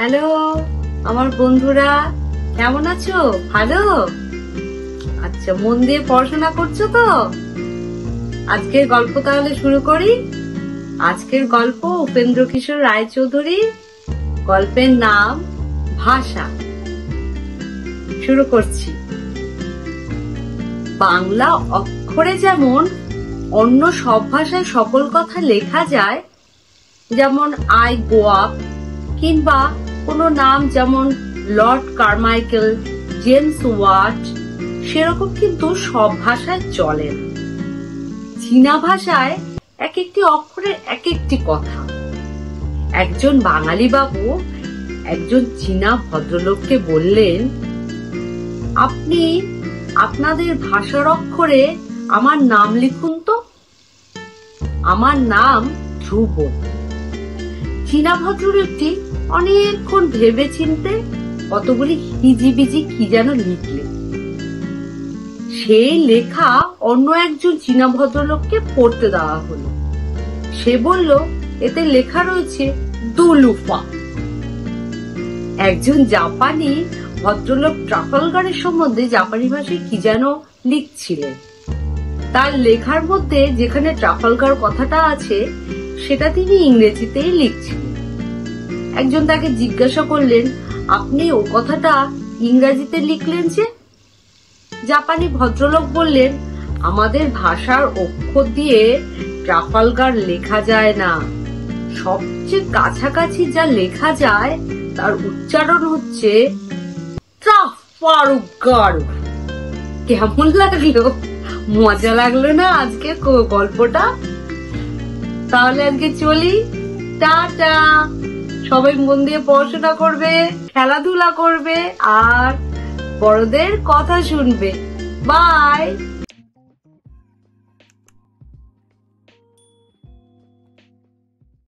Hello আমার বন্ধুরা, কেমন আছো? ভালো? আচ্ছা, মন দিয়ে পড়াশোনা করছো তো? আজকের গল্প তাহলে শুরু করি। আজকের গল্প উপেন্দ্রকিশোর রায়চৌধুরী, গল্পের নাম ভাষা। শুরু করছি। বাংলা অক্ষরে যেমন অন্য সব ভাষায় সকল কথা লেখা যায়, যেমন আই গো আপ, কিংবা কোনো নাম যেমন লর্ড কারমাইকেল, জেমস ওয়াট, সেরকম কিন্তু সব ভাষায় চলে না। চীনা ভাষায় এক একটি অক্ষরের এক একটি কথা। একজন বাঙালি বাবু একজন চীনা ভদ্রলোককে বললেন, আপনি আপনাদের ভাষার অক্ষরে আমার নাম লিখুন তো। আমার নাম ধ্রুব। চীনা ভদ্রলোকটি অনেকক্ষণ ভেবে চিনতে কতগুলি হিজিবিজি কি যেন লিখলেন। সেই লেখা অন্য একজন চীনা ভদ্রলোককে পড়তে দেওয়া হলো। সে বলল, এতে লেখা রয়েছে দুলুফা। একজন জাপানি ভদ্রলোক ট্রাফালগারের সম্বন্ধে জাপানি ভাষায় কি যেন লিখছিলেন। তার লেখার মধ্যে যেখানে ট্রাফালগার কথাটা আছে সেটা তিনি ইংরেজিতেই লিখছিলেন। একজন তাকে জিজ্ঞাসা করলেন, আপনি ও কথাটা ইংরেজিতে লিখলেন যে? জাপানি ভদ্রলোক বললেন, আমাদের ভাষার অক্ষর দিয়ে ট্রাফালগার লেখা যায় না। সবচেয়ে কাছাকাছি যা লেখা যায় তার উচ্চারণ হচ্ছে ট্রাফালগার। কেমন লাগলো? মজা লাগলো না আজকে গল্পটা? তাহলে আজকে চলি, টাটা। সবাই মন দিয়ে পড়াশোনা করবে, খেলাধুলা করবে আর বড়দের কথা শুনবে। বাই।